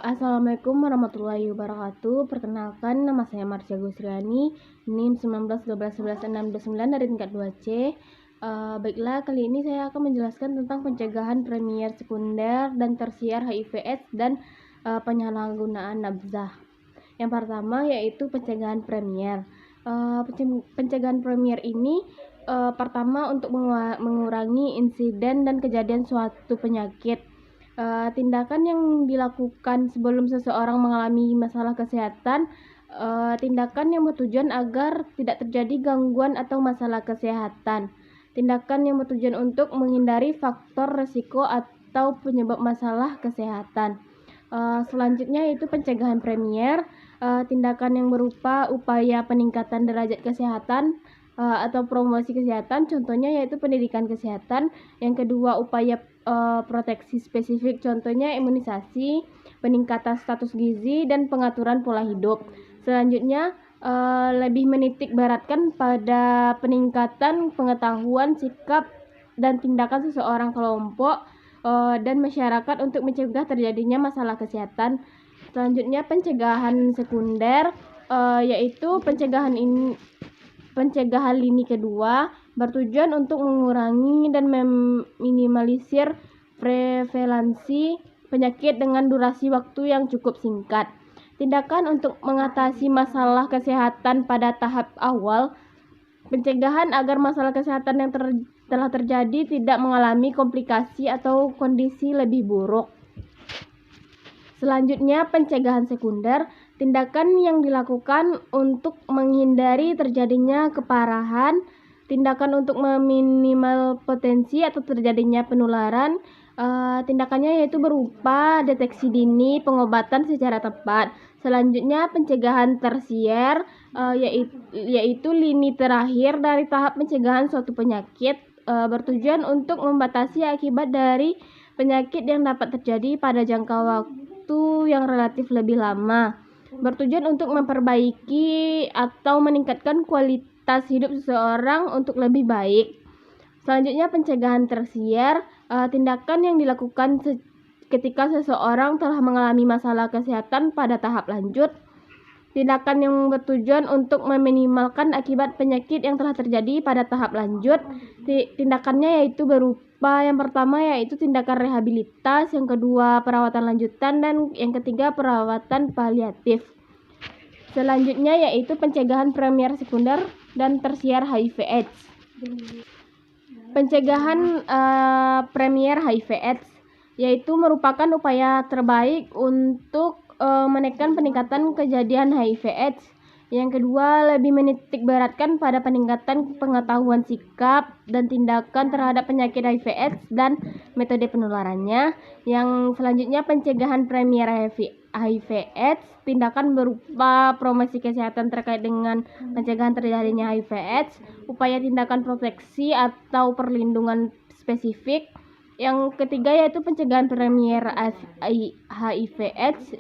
Assalamualaikum warahmatullahi wabarakatuh. Perkenalkan, nama saya Marsha Gusriani, NIM 19121169 dari tingkat 2C. Baiklah, kali ini saya akan menjelaskan tentang pencegahan premier sekunder dan tersier HIV/AIDS dan penyalahgunaan nafzah. Yang pertama yaitu pencegahan premier. Pencegahan premier ini pertama untuk mengurangi insiden dan kejadian suatu penyakit. Tindakan yang dilakukan sebelum seseorang mengalami masalah kesehatan, tindakan yang bertujuan agar tidak terjadi gangguan atau masalah kesehatan, tindakan yang bertujuan untuk menghindari faktor resiko atau penyebab masalah kesehatan. Selanjutnya yaitu pencegahan premier, tindakan yang berupa upaya peningkatan derajat kesehatan atau promosi kesehatan, contohnya yaitu pendidikan kesehatan. Yang kedua, upaya proteksi spesifik, contohnya imunisasi, peningkatan status gizi, dan pengaturan pola hidup. Selanjutnya, lebih menitik beratkan pada peningkatan pengetahuan, sikap, dan tindakan seseorang, kelompok, dan masyarakat untuk mencegah terjadinya masalah kesehatan. Selanjutnya, pencegahan sekunder, yaitu pencegahan lini kedua bertujuan untuk mengurangi dan meminimalisir prevalensi penyakit dengan durasi waktu yang cukup singkat. Tindakan untuk mengatasi masalah kesehatan pada tahap awal, pencegahan agar masalah kesehatan yang telah terjadi tidak mengalami komplikasi atau kondisi lebih buruk. Selanjutnya, pencegahan sekunder, tindakan yang dilakukan untuk menghindari terjadinya keparahan, tindakan untuk meminimal potensi atau terjadinya penularan. Tindakannya yaitu berupa deteksi dini, pengobatan secara tepat. Selanjutnya, pencegahan tersier, yaitu lini terakhir dari tahap pencegahan suatu penyakit, bertujuan untuk membatasi akibat dari penyakit yang dapat terjadi pada jangka waktu yang relatif lebih lama, bertujuan untuk memperbaiki atau meningkatkan kualitas hidup seseorang untuk lebih baik. Selanjutnya, pencegahan tersier, tindakan yang dilakukan ketika seseorang telah mengalami masalah kesehatan pada tahap lanjut, tindakan yang bertujuan untuk meminimalkan akibat penyakit yang telah terjadi pada tahap lanjut. Tindakannya yaitu berupa yang pertama yaitu tindakan rehabilitas, yang kedua perawatan lanjutan, dan yang ketiga perawatan paliatif. Selanjutnya yaitu pencegahan premier sekunder dan tersier HIV/AIDS. Pencegahan premier HIV/AIDS yaitu merupakan upaya terbaik untuk menekan peningkatan kejadian HIV/AIDS. Yang kedua, lebih menitik beratkan pada peningkatan pengetahuan sikap dan tindakan terhadap penyakit HIV/AIDS dan metode penularannya. Yang selanjutnya, pencegahan premier HIV/AIDS, tindakan berupa promosi kesehatan terkait dengan pencegahan terjadinya HIV/AIDS, upaya tindakan proteksi atau perlindungan spesifik. Yang ketiga yaitu pencegahan premier HIV/AIDS,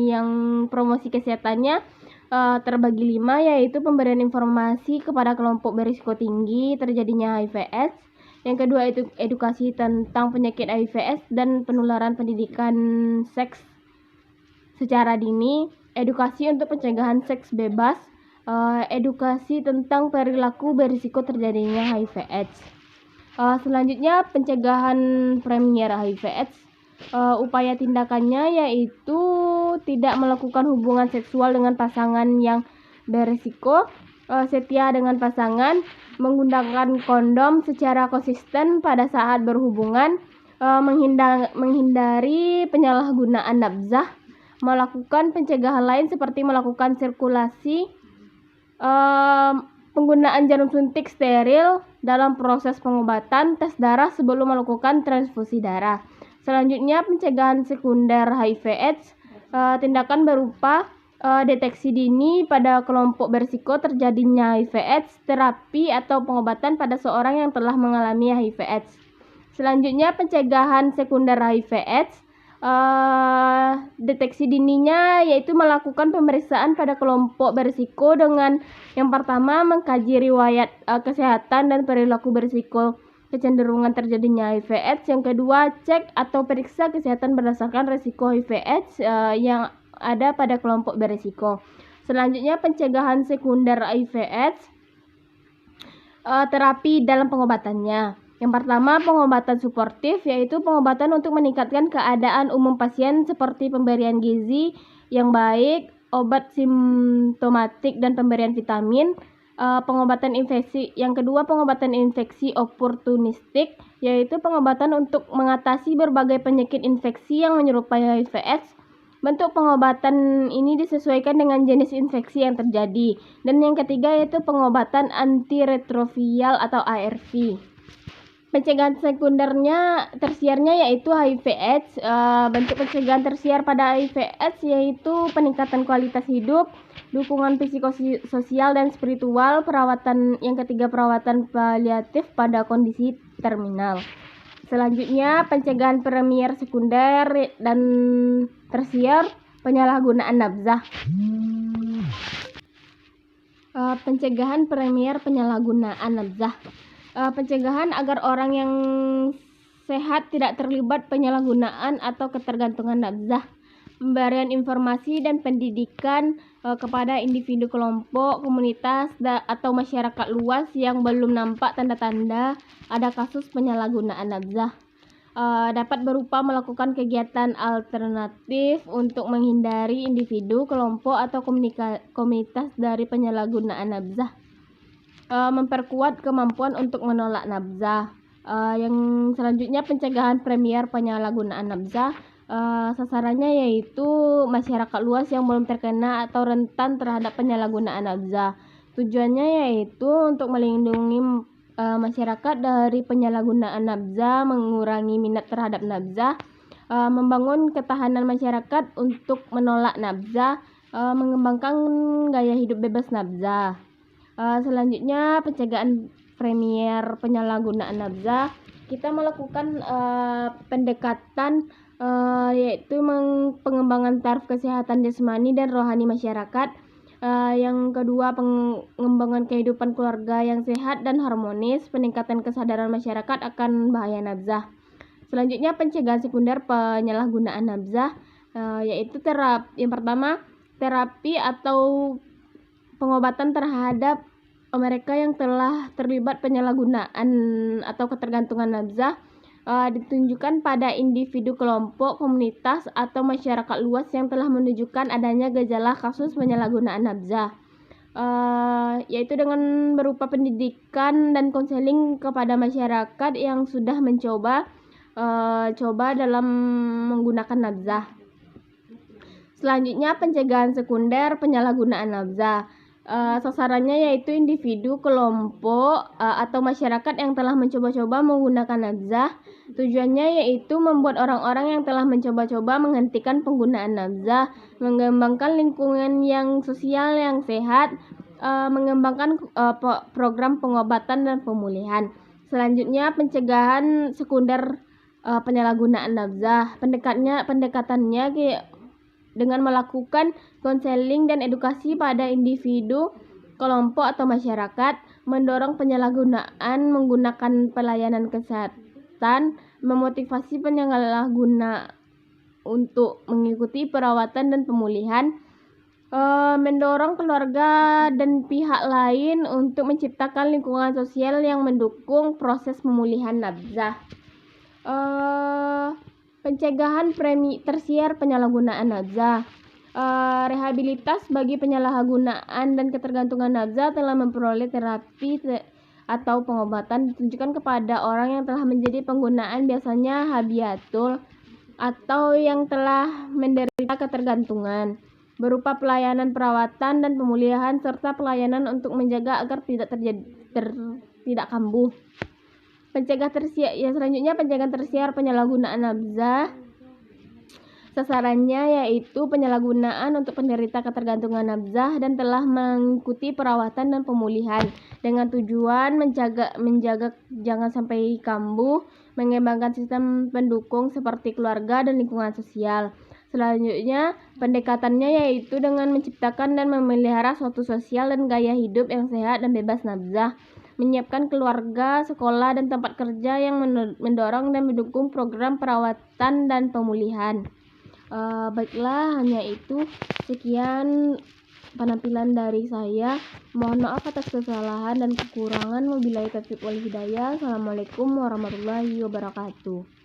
yang promosi kesehatannya terbagi 5, yaitu pemberian informasi kepada kelompok berisiko tinggi terjadinya HIV/AIDS. Yang kedua itu edukasi tentang penyakit HIV/AIDS dan penularan, pendidikan seks secara dini, edukasi untuk pencegahan seks bebas, edukasi tentang perilaku berisiko terjadinya HIV/AIDS. Selanjutnya, pencegahan premier HIV/AIDS, upaya tindakannya yaitu tidak melakukan hubungan seksual dengan pasangan yang berisiko, setia dengan pasangan, menggunakan kondom secara konsisten pada saat berhubungan, menghindari penyalahgunaan nafzah, melakukan pencegahan lain seperti melakukan sirkulasi, penggunaan jarum suntik steril dalam proses pengobatan, tes darah sebelum melakukan transfusi darah. Selanjutnya, pencegahan sekunder HIV/AIDS, tindakan berupa deteksi dini pada kelompok berisiko terjadinya HIV/AIDS, terapi atau pengobatan pada seorang yang telah mengalami HIV/AIDS. Selanjutnya, pencegahan sekunder HIV/AIDS, deteksi dininya yaitu melakukan pemeriksaan pada kelompok berisiko dengan yang pertama mengkaji riwayat kesehatan dan perilaku berisiko kecenderungan terjadinya HIV/AIDS. Yang kedua, cek atau periksa kesehatan berdasarkan resiko HIV/AIDS yang ada pada kelompok berisiko. Selanjutnya, pencegahan sekunder HIV/AIDS, terapi dalam pengobatannya. Yang pertama, pengobatan suportif, yaitu pengobatan untuk meningkatkan keadaan umum pasien seperti pemberian gizi yang baik, obat simptomatik, dan pemberian vitamin. Pengobatan infeksi. Yang kedua, pengobatan infeksi oportunistik, yaitu pengobatan untuk mengatasi berbagai penyakit infeksi yang menyerupai HIV/AIDS. Bentuk pengobatan ini disesuaikan dengan jenis infeksi yang terjadi. Dan yang ketiga yaitu pengobatan antiretroviral atau ARV. Pencegahan sekundernya, tersiernya yaitu HIV/AIDS. Bentuk pencegahan tersier pada HIV/AIDS yaitu peningkatan kualitas hidup, dukungan psikososial dan spiritual, perawatan. Yang ketiga, perawatan paliatif pada kondisi terminal. Selanjutnya, pencegahan premier sekunder dan tersier, penyalahgunaan nafzah. Pencegahan premier penyalahgunaan nafzah. Pencegahan agar orang yang sehat tidak terlibat penyalahgunaan atau ketergantungan nafzah. Pemberian informasi dan pendidikan kepada individu, kelompok, komunitas, atau masyarakat luas yang belum nampak tanda-tanda ada kasus penyalahgunaan nafzah. Dapat berupa melakukan kegiatan alternatif untuk menghindari individu, kelompok, atau komunitas dari penyalahgunaan nafzah. Memperkuat kemampuan untuk menolak nafzah. Yang selanjutnya, pencegahan premier penyalahgunaan nafzah. Sasarannya yaitu masyarakat luas yang belum terkena atau rentan terhadap penyalahgunaan nafzah. Tujuannya yaitu untuk melindungi masyarakat dari penyalahgunaan nafzah, mengurangi minat terhadap nafzah, membangun ketahanan masyarakat untuk menolak nafzah, mengembangkan gaya hidup bebas nafzah. Selanjutnya, pencegahan premier penyalahgunaan nafzah. Kita melakukan pendekatan yaitu pengembangan taraf kesehatan jasmani dan rohani masyarakat. Yang kedua, pengembangan kehidupan keluarga yang sehat dan harmonis, peningkatan kesadaran masyarakat akan bahaya nafzah. Selanjutnya, pencegahan sekunder penyalahgunaan nafzah, yaitu yang pertama, terapi atau pengobatan terhadap mereka yang telah terlibat penyalahgunaan atau ketergantungan nafzah, ditunjukkan pada individu, kelompok, komunitas, atau masyarakat luas yang telah menunjukkan adanya gejala kasus penyalahgunaan nafzah, yaitu dengan berupa pendidikan dan konseling kepada masyarakat yang sudah mencoba dalam menggunakan nafzah. Selanjutnya, pencegahan sekunder penyalahgunaan nafzah. Sasarannya yaitu individu, kelompok, atau masyarakat yang telah mencoba-coba menggunakan nafzah. Tujuannya yaitu membuat orang-orang yang telah mencoba-coba menghentikan penggunaan nafzah, mengembangkan lingkungan yang sosial yang sehat, mengembangkan program pengobatan dan pemulihan. Selanjutnya, pencegahan sekunder penyalahgunaan nafzah. Pendekatannya dengan melakukan konseling dan edukasi pada individu, kelompok, atau masyarakat, mendorong penyalahgunaan menggunakan pelayanan kesehatan, memotivasi penyalahguna untuk mengikuti perawatan dan pemulihan, mendorong keluarga dan pihak lain untuk menciptakan lingkungan sosial yang mendukung proses pemulihan nafzah. Pencegahan tersier penyalahgunaan nafzah. Rehabilitas bagi penyalahgunaan dan ketergantungan nafzah telah memperoleh terapi atau pengobatan ditunjukkan kepada orang yang telah menjadi penggunaan, biasanya habiatul, atau yang telah menderita ketergantungan, berupa pelayanan perawatan dan pemulihan serta pelayanan untuk menjaga agar tidak kambuh. Selanjutnya, pencegahan tersier penyalahgunaan nafzah. Sasarannya yaitu penyalahgunaan untuk penderita ketergantungan nafzah dan telah mengikuti perawatan dan pemulihan dengan tujuan menjaga jangan sampai kambuh, mengembangkan sistem pendukung seperti keluarga dan lingkungan sosial. Selanjutnya, pendekatannya yaitu dengan menciptakan dan memelihara suatu sosial dan gaya hidup yang sehat dan bebas nafzah. menyiapkan keluarga, sekolah, dan tempat kerja yang mendorong dan mendukung program perawatan dan pemulihan. Baiklah, hanya itu. Sekian penampilan dari saya. Mohon maaf atas kesalahan dan kekurangan. Wabillahi taufiq wal hidayah. Assalamualaikum warahmatullahi wabarakatuh.